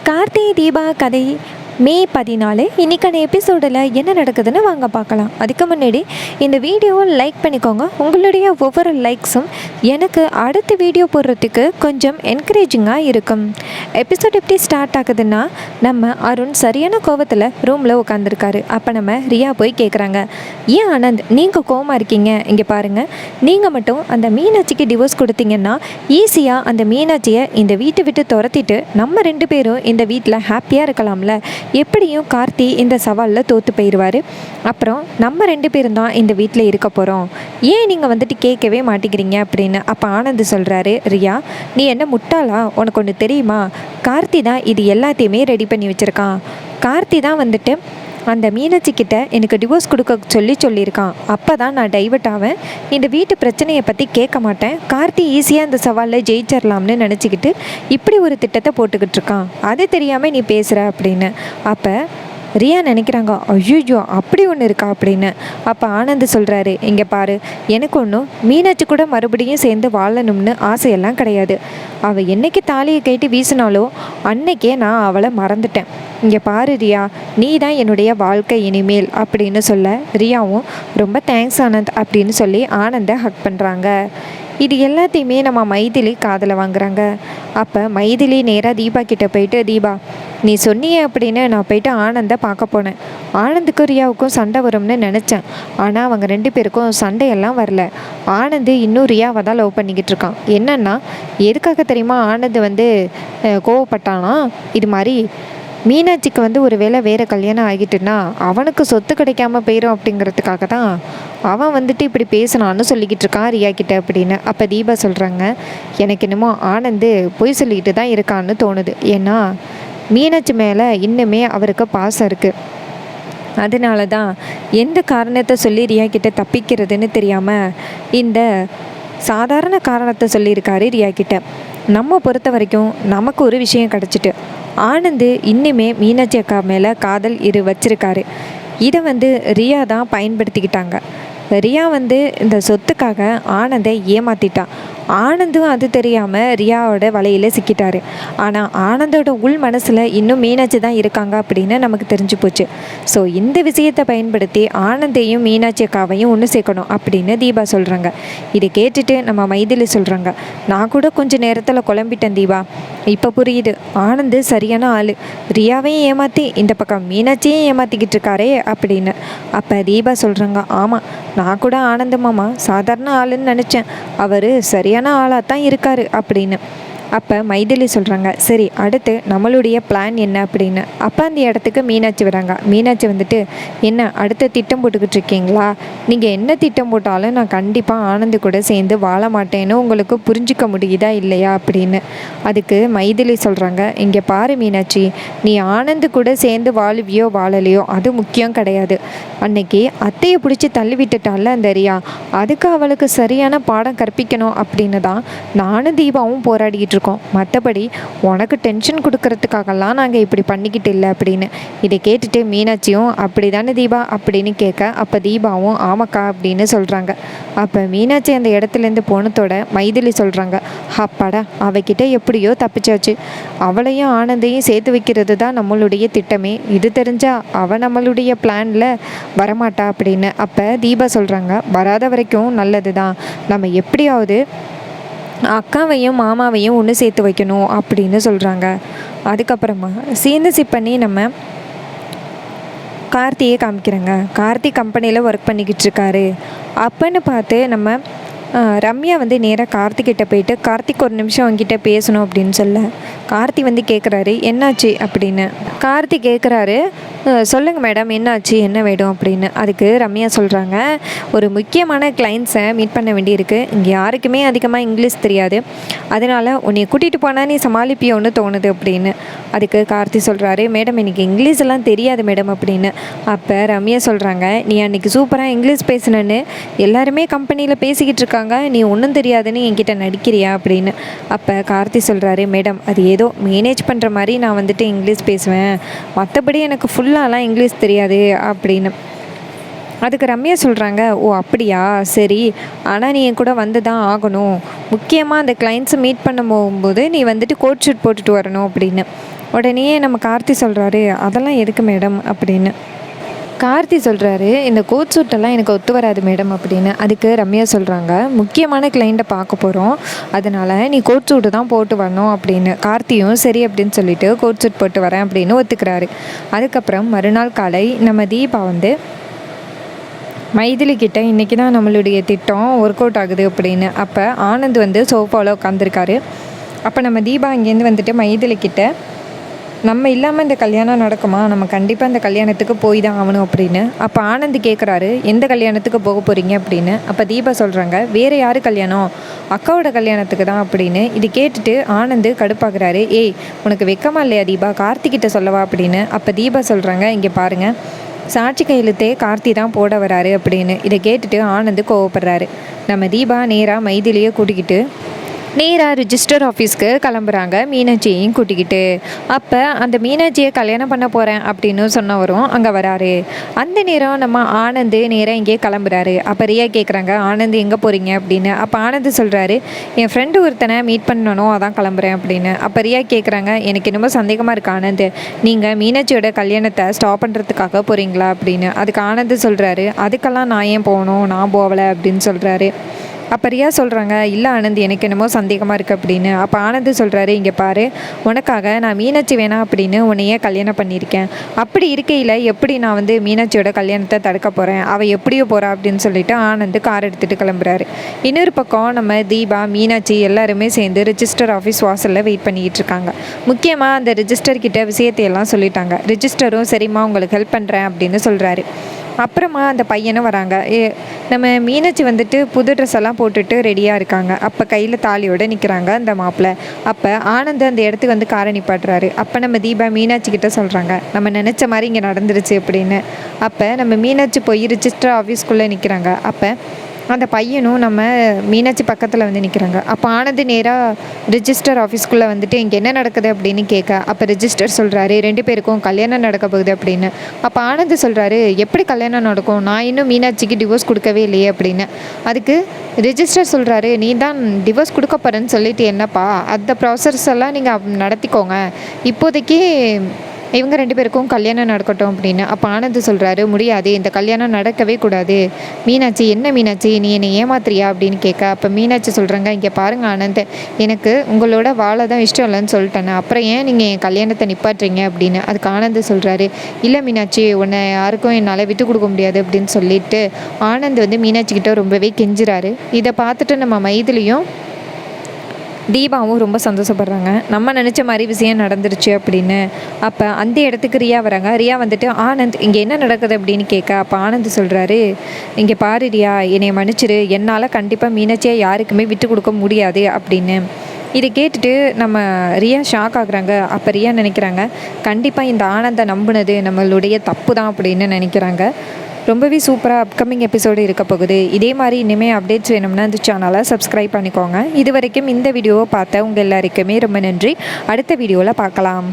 கார்த்தி தீபா கதை மே 14 இன்றைக்கான எபிசோடில் என்ன நடக்குதுன்னு வாங்க பார்க்கலாம். அதுக்கு முன்னாடி இந்த வீடியோவை லைக் பண்ணிக்கோங்க. உங்களுடைய ஒவ்வொரு லைக்ஸும் எனக்கு அடுத்த வீடியோ போடுறதுக்கு கொஞ்சம் என்கரேஜிங்காக இருக்கும். எபிசோட் எப்படி ஸ்டார்ட் ஆகுதுன்னா, நம்ம அருண் சரியான கோவத்தில் ரூமில் உட்காந்துருக்காரு. அப்போ நம்ம ரியா போய் கேட்குறாங்க, ஏன் ஆனந்த் நீங்கள் கோவமாக இருக்கீங்க? இங்கே பாருங்கள், நீங்கள் மட்டும் அந்த மீனாட்சிக்கு டிவோர்ஸ் கொடுத்தீங்கன்னா ஈஸியாக அந்த மீனாட்சியை இந்த வீட்டை விட்டு துரத்திட்டு நம்ம 2 பேரும் இந்த வீட்டில் ஹாப்பியாக இருக்கலாம்ல. எப்படியும் கார்த்தி இந்த சவாலில் தோற்று போயிடுவார். அப்புறம் நம்ம 2 பேரும் தான் இந்த வீட்டில் இருக்க போகிறோம். ஏன் நீங்கள் வந்துட்டு கேட்கவே மாட்டேங்கிறீங்க அப்படின்னு. அப்போ ஆனந்த் சொல்கிறாரு, ரியா நீ என்ன முட்டாளா? உனக்கு ஒன்று தெரியுமா? கார்த்தி தான் இது எல்லாத்தையுமே ரெடி பண்ணி வச்சுருக்கான். கார்த்தி தான் வந்துட்டு அந்த மீனாட்சி கிட்ட எனக்கு டிவோர்ஸ் கொடுக்க சொல்லியிருக்கான். அப்போ தான் நான் டைவர்ட் ஆவேன். இந்த வீட்டு பிரச்சனையை பற்றி கேட்க மாட்டேன். கார்த்தி ஈஸியாக இந்த சவாலில் ஜெயிச்சிடலாம்னு நினச்சிக்கிட்டு இப்படி ஒரு திட்டத்தை போட்டுக்கிட்டு இருக்கான். அது தெரியாமல் நீ பேசுகிற அப்படின்னு. அப்போ ரியா நினைக்கிறாங்க, ஐயோ அப்படி ஒன்று இருக்கா அப்படின்னு. அப்போ ஆனந்த் சொல்கிறாரு, இங்கே பாரு, எனக்கு ஒன்றும் மீனாட்சி கூட மறுபடியும் சேர்ந்து வாழணும்னு ஆசையெல்லாம் கிடையாது. அவள் என்னைக்கு தாலியை கேட்டு வீசினாலோ அன்னைக்கே நான் அவளை மறந்துட்டேன். இங்கே பாரு ரியா, நீ தான் என்னுடைய வாழ்க்கை இனிமேல் அப்படின்னு சொல்ல ரியாவும் ரொம்ப தேங்க்ஸ் ஆனந்த் அப்படின்னு சொல்லி ஆனந்தை ஹக் பண்ணுறாங்க. இது எல்லாத்தையுமே நம்ம மைதிலி காதில் வாங்குறாங்க. அப்போ மைதிலி நேராக தீபா கிட்டே போயிட்டு, தீபா நீ சொன்னியே அப்படின்னு நான் போயிட்டு ஆனந்தை பார்க்க போனேன். ஆனந்துக்கும் ரியாவுக்கும் சண்டை வரும்னு நினச்சேன். ஆனால் அவங்க 2 பேருக்கும் சண்டையெல்லாம் வரல. ஆனந்து இன்னும் ரியாவை தான் லவ் பண்ணிக்கிட்டு இருக்கான். என்னன்னா எதுக்காக தெரியுமா ஆனந்த் கோவப்பட்டானா, இது மாதிரி மீனாட்சிக்கு ஒரு வேளை வேறு கல்யாணம் ஆகிட்டுன்னா அவனுக்கு சொத்து கிடைக்காம போயிடும் அப்படிங்கிறதுக்காக தான் அவன் இப்படி பேசினான்னு சொல்லிக்கிட்டு இருக்கான் ரியா கிட்ட அப்படின்னு. அப்போ தீபா சொல்கிறாங்க, எனக்கு என்னமோ ஆனந்து பொய் சொல்லிக்கிட்டு தான் இருக்கான்னு தோணுது. ஏன்னா மீனாட்சி மேலே இன்னுமே அவருக்கு பாசம் இருக்குது. அதனால தான் எந்த காரணத்தை சொல்லி ரியா கிட்ட தப்பிக்கிறதுன்னு தெரியாமல் இந்த சாதாரண காரணத்தை சொல்லியிருக்காரு ரியா கிட்ட. நம்ம பொறுத்த வரைக்கும் நமக்கு ஒரு விஷயம் கிடச்சிட்டு, ஆனந்து இன்னுமே மீனாட்சி அக்கா மேலே காதல் வச்சிருக்காரு. இதை ரியா தான் பயன்படுத்திக்கிட்டாங்க. ரியா இந்த சொத்துக்காக ஆனந்தை ஏமாற்றிட்டான். ஆனந்தும் அது தெரியாமல் ரியாவோட வலையில் சிக்கிட்டார். ஆனால் ஆனந்தோட உள் மனசில் இன்னும் மீனாட்சி தான் இருக்காங்க அப்படின்னு நமக்கு தெரிஞ்சு போச்சு. ஸோ இந்த விஷயத்தை பயன்படுத்தி ஆனந்தையும் மீனாட்சி அக்காவையும் ஒன்று சேர்க்கணும் அப்படின்னு தீபா சொல்கிறாங்க. இதை கேட்டுட்டு நம்ம மைதிலி சொல்கிறாங்க, நான் கூட கொஞ்சம் நேரத்தில் குழம்பிட்டேன் தீபா, இப்போ புரியுது. ஆனந்து சரியான ஆள், ரியாவையும் ஏமாற்றி இந்த பக்கம் மீனாட்சியும் ஏமாற்றிக்கிட்டு இருக்காரே அப்படின்னு. அப்போ தீபா சொல்கிறாங்க, ஆமாம் நான் கூட ஆனந்த மாமா சாதாரண ஆளுன்னு நினச்சேன், அவர் சரியான ஆளாக தான் இருக்காரு அப்படின்னு. அப்போ மைதிலி சொல்கிறாங்க, சரி அடுத்து நம்மளுடைய பிளான் என்ன அப்படின்னு. அப்போ அந்த இடத்துக்கு மீனாட்சி வராங்க. மீனாட்சி என்ன அடுத்த திட்டம் போட்டுக்கிட்டு இருக்கீங்களா? நீங்கள் என்ன திட்டம் போட்டாலும் நான் கண்டிப்பாக ஆனந்து கூட சேர்ந்து வாழ மாட்டேன்னு உங்களுக்கு புரிஞ்சிக்க முடியுதா இல்லையா அப்படின்னு. அதுக்கு மைதிலி சொல்கிறாங்க, இங்கே பாரு மீனாட்சி, நீ ஆனந்து கூட சேர்ந்து வாழுவியோ வாழலையோ அது முக்கியம் கிடையாது. அன்னைக்கு அத்தையை பிடிச்சி தள்ளி விட்டுட்டால அந்த ரியா, அதுக்கு அவளுக்கு சரியான பாடம் கற்பிக்கணும் அப்படின்னு தான் நானும் தீபாவும் போராடிக்கிட்டு இருக்கோம். மற்றபடி உனக்கு டென்ஷன் கொடுக்கறதுக்காகலாம் நாங்கள் இப்படி பண்ணிக்கிட்டு இல்லை அப்படின்னு. இதை கேட்டுட்டு மீனாட்சியும் அப்படி தானே தீபா அப்படின்னு கேட்க, அப்போ தீபாவும் ஆமாக்கா அப்படின்னு சொல்கிறாங்க. அப்போ மீனாட்சி அந்த இடத்துலேருந்து போனதோட மைதிலி சொல்கிறாங்க, அப்பாடா அவகிட்ட எப்படியோ தப்பிச்சாச்சு. அவளையும் ஆனந்தையும் சேர்த்து வைக்கிறது தான் நம்மளுடைய திட்டமே. இது தெரிஞ்சா அவள் நம்மளுடைய பிளானில் வரமாட்டா அப்படின்னு. அப்போ தீபா சொல்கிறாங்க, வராத வரைக்கும் நல்லது தான், நம்ம எப்படியாவது அக்காவையும் மாமாவையும் ஒன்று சேர்த்து வைக்கணும் அப்படின்னு சொல்கிறாங்க. அதுக்கப்புறமா சேர்ந்து பண்ணி நம்ம கார்த்தியை காமிக்கிறேங்க. கார்த்தி கம்பெனியில் ஒர்க் பண்ணிக்கிட்டு இருக்காரு. அப்பன்னு பார்த்து நம்ம ரம்யா நேராக கார்த்திக்கிட்ட போயிட்டு, கார்த்திக் ஒரு நிமிஷம் அவங்ககிட்ட பேசணும் அப்படின்னு சொல்ல கார்த்தி கேட்குறாரு, என்னாச்சு அப்படின்னு. கார்த்தி கேட்குறாரு, சொல்லுங்கள் மேடம் என்னாச்சு, என்ன வேணும் அப்படின்னு. அதுக்கு ரம்யா சொல்கிறாங்க, ஒரு முக்கியமான கிளைண்ட்ஸை மீட் பண்ண வேண்டியிருக்கு. இங்கே யாருக்குமே அதிகமாக இங்கிலீஷ் தெரியாது, அதனால் உன்னை கூட்டிகிட்டு போனால் நீ சமாளிப்பியோன்னு தோணுது அப்படின்னு. அதுக்கு கார்த்தி சொல்கிறாரு, மேடம் எனக்கு இங்கிலீஷ் எல்லாம் தெரியாது மேடம் அப்படின்னு. அப்போ ரம்யா சொல்கிறாங்க, நீ அன்றைக்கி சூப்பராக இங்கிலீஷ் பேசுனேன்னு எல்லாருமே கம்பெனியில் பேசிக்கிட்டு இருக்காங்க, நீ ஒன்றும் தெரியாதுன்னு என்கிட்ட நடிக்கிறியா அப்படின்னு. அப்போ கார்த்தி சொல்கிறாரு, மேடம் அது ஏதோ மேனேஜ் பண்ணுற மாதிரி நான் இங்கிலீஷ் பேசுவேன், மற்றபடி எனக்கு ஃபுல்லாலாம் இங்கிலீஷ் தெரியாது அப்படின்னு. அதுக்கு ரம்யா சொல்கிறாங்க, ஓ அப்படியா, சரி, ஆனால் நீ என் கூட வந்து தான் ஆகணும். முக்கியமாக அந்த கிளைண்ட்ஸை மீட் பண்ண போகும்போது நீ கோட் ஷூட் போட்டுட்டு வரணும் அப்படின்னு. உடனே நம்ம கார்த்தி சொல்கிறாரு, அதெல்லாம் எதுக்கு மேடம் அப்படின்னு. கார்த்தி சொல்கிறாரு, இந்த கோட் சூட்டெல்லாம் எனக்கு ஒத்து வராது மேடம் அப்படின்னு. அதுக்கு ரம்யா சொல்கிறாங்க, முக்கியமான கிளைண்ட்டை பார்க்க போகிறோம், அதனால் நீ கோட் சூட்டு தான் போட்டு வரணும் அப்படின்னு. கார்த்தியும் சரி அப்படின்னு சொல்லிட்டு கோட் சூட் போட்டு வரேன் அப்படின்னு ஒத்துக்கிறாரு. அதுக்கப்புறம் மறுநாள் காலை நம்ம தீபா வந்து மைதிலி கிட்ட இன்றைக்கி தான் நம்மளுடைய திட்டம் ஒர்க் அவுட் ஆகுது அப்படின்னு. அப்போ ஆனந்த் வந்து சோஃபாவில் உட்காந்துருக்காரு. அப்போ நம்ம தீபா இங்கேருந்து வந்துட்டு மைதிலி கிட்ட, நம்ம இல்லாமல் இந்த கல்யாணம் நடக்குமா, நம்ம கண்டிப்பாக இந்த கல்யாணத்துக்கு போய் தான் ஆகணும் அப்படின்னு. அப்போ ஆனந்த் கேட்குறாரு, எந்த கல்யாணத்துக்கு போக போகிறீங்க அப்படின்னு. அப்போ தீபா சொல்கிறாங்க, வேறு யார் கல்யாணம், அக்காவோட கல்யாணத்துக்கு தான் அப்படின்னு. இது கேட்டுட்டு ஆனந்த் கடுப்பாகிறாரு. ஏய், உனக்கு வெக்கமா இல்லையா தீபா, கார்த்திகிட்ட சொல்லவா அப்படின்னு. அப்போ தீபா சொல்கிறாங்க, இங்கே பாருங்கள், சாட்சி கையெழுத்தே கார்த்தி தான் போட வராரு அப்படின்னு. இதை கேட்டுட்டு ஆனந்த் கோவப்படுறாரு. நம்ம தீபா நேராக மைதிலியை கூட்டிக்கிட்டு நேராக ரிஜிஸ்டர் ஆஃபீஸ்க்கு கிளம்புறாங்க, மீனாட்சியையும் கூட்டிக்கிட்டு. அப்போ அந்த மீனாட்சியை கல்யாணம் பண்ண போகிறேன் அப்படின்னு சொன்னவரும் அங்கே வராரு. அந்த நேரம் நம்ம ஆனந்த் நேராக இங்கே கிளம்புறாரு. அப்போ ரியா கேட்குறாங்க, ஆனந்த் எங்கே போகிறீங்க அப்படின்னு. அப்போ ஆனந்த் சொல்கிறாரு, என் ஃப்ரெண்டு ஒருத்தனை மீட் பண்ணணும், அதான் கிளம்புறேன் அப்படின்னு. அப்போ ரியா கேட்குறாங்க, எனக்கு என்னமோ சந்தேகமாக இருக்குது ஆனந்த், நீங்கள் மீனாட்சியோட கல்யாணத்தை ஸ்டாப் பண்ணுறதுக்காக போகிறீங்களா அப்படின்னு. அதுக்கு ஆனந்த் சொல்கிறாரு, அதுக்கெல்லாம் நான் ஏன் போகணும், நான் போகலை அப்படின்னு சொல்கிறாரு. அப்போ ரியா சொல்கிறாங்க, இல்லை ஆனந்த், எனக்கு என்னமோ சந்தேகமாக இருக்குது அப்படின்னு. அப்போ ஆனந்த் சொல்கிறாரு, இங்கே பாரு, உனக்காக நான் மீனாட்சி வேணாம் அப்படின்னு உன்னையே கல்யாணம் பண்ணியிருக்கேன். அப்படி இருக்கையில் எப்படி நான் வந்து மீனாட்சியோட கல்யாணத்தை தடுக்க போகிறேன், அவள் எப்படியோ போகிறா அப்படின்னு சொல்லிட்டு ஆனந்த் கார் எடுத்துகிட்டு கிளம்புறாரு. இன்னொரு பக்கம் நம்ம தீபா, மீனாட்சி எல்லாருமே சேர்ந்து ரிஜிஸ்டர் ஆஃபீஸ் வாசலில் வெயிட் பண்ணிக்கிட்டு இருக்காங்க. முக்கியமாக அந்த ரிஜிஸ்டர் கிட்ட விஷயத்தையெல்லாம் சொல்லிட்டாங்க. ரிஜிஸ்டரும் சரிம்மா உங்களுக்கு ஹெல்ப் பண்ணுறேன் அப்படின்னு சொல்கிறாரு. அப்புறமா அந்த பையனும் வராங்க. நம்ம மீனாட்சி வந்துட்டு புது ட்ரெஸ் எல்லாம் போட்டுட்டு ரெடியாக இருக்காங்க. அப்போ கையில் தாலியோடு நிற்கிறாங்க அந்த மாப்பிள்ளை. அப்போ ஆனந்த் அந்த இடத்துக்கு வந்து காரை நிப்பாட்டுறாரு. அப்போ நம்ம தீபா மீனாட்சி கிட்ட சொல்கிறாங்க, நம்ம நினச்ச மாதிரி இங்கே நடந்துருச்சு அப்படின்னு. அப்போ நம்ம மீனாட்சி போய் ரிஜிஸ்டர் ஆஃபீஸ்க்குள்ளே நிற்கிறாங்க. அப்போ அந்த பையனும் நம்ம மீனாட்சி பக்கத்தில் வந்து நிற்கிறாங்க. அப்போ ஆனந்த் நேராக ரிஜிஸ்டர் ஆஃபீஸ்க்குள்ளே வந்துட்டு இங்கே என்ன நடக்குது அப்படின்னு கேட்க, அப்போ ரிஜிஸ்டர் சொல்கிறாரு, 2 பேருக்கும் கல்யாணம் நடக்க போகுது அப்படின்னு. அப்போ ஆனந்த் சொல்கிறாரு, எப்படி கல்யாணம் நடக்கும், நான் இன்னும் மீனாட்சிக்கு டிவோர்ஸ் கொடுக்கவே இல்லையே அப்படின்னு. அதுக்கு ரிஜிஸ்டர் சொல்கிறாரு, நீ தான் டிவோர்ஸ் கொடுக்க போகிறேன்னு சொல்லிட்டு என்னப்பா, அந்த ப்ராசஸ் எல்லாம் நீங்கள் நடத்திக்கோங்க, இப்போதைக்கு இவங்க 2 பேருக்கும் கல்யாணம் நடக்கட்டும் அப்படின்னு. அப்போ ஆனந்த் சொல்கிறாரு, முடியாது, இந்த கல்யாணம் நடக்கவே கூடாது. மீனாட்சி, என்ன மீனாட்சி, நீ என்னை ஏமாத்துறியா அப்படின்னு கேட்க, அப்போ மீனாட்சி சொல்கிறாங்க, இங்கே பாருங்கள் ஆனந்த், எனக்கு உங்களோட வாழை தான் இஷ்டம் இல்லைன்னு சொல்லிட்டேன், அப்புறம் ஏன் நீங்கள் என் கல்யாணத்தை நிப்பாட்டுறீங்க அப்படின்னு. அதுக்கு ஆனந்த் சொல்கிறாரு, இல்லை மீனாட்சி, உன்னை யாருக்கும் என்னால் விட்டு கொடுக்க முடியாது அப்படின்னு சொல்லிட்டு ஆனந்த் வந்து மீனாட்சி கிட்ட ரொம்பவே கெஞ்சுறாரு. இதை பார்த்துட்டு நம்ம மைதிலியும் தீபாவும் ரொம்ப சந்தோஷப்படுறாங்க, நம்ம நினச்ச மாதிரி விஷயம் நடந்துருச்சு அப்படின்னு. அப்போ அந்த இடத்துக்கு ரியா வராங்க. ரியா வந்துட்டு, ஆனந்த் இங்கே என்ன நடக்குது அப்படின்னு கேட்க, அப்போ ஆனந்த் சொல்கிறாரு, இங்கே பாரு ரியா, என்னை மன்னிச்சிரு, என்னால் கண்டிப்பாக மீனாட்சியை யாருக்குமே விட்டு கொடுக்க முடியாது அப்படின்னு. இதை கேட்டுட்டு நம்ம ரியா ஷாக் ஆகுறாங்க. அப்போ ரியா நினைக்கிறாங்க, கண்டிப்பாக இந்த ஆனந்தை நம்பினது நம்மளுடைய தப்பு தான் அப்படின்னு நினைக்கிறாங்க. ரொம்பவே சூப்பராக அப்கமிங் எபிசோடு இருக்க போகுது. இதே மாதிரி இனிமேல் அப்டேட்ஸ் வேணும்னா இந்த சேனலை சப்ஸ்கிரைப் பண்ணிக்கோங்க. இது வரைக்கும் இந்த வீடியோவை பார்த்த உங்கள் எல்லாருக்குமே ரொம்ப நன்றி. அடுத்த வீடியோவில் பார்க்கலாம்.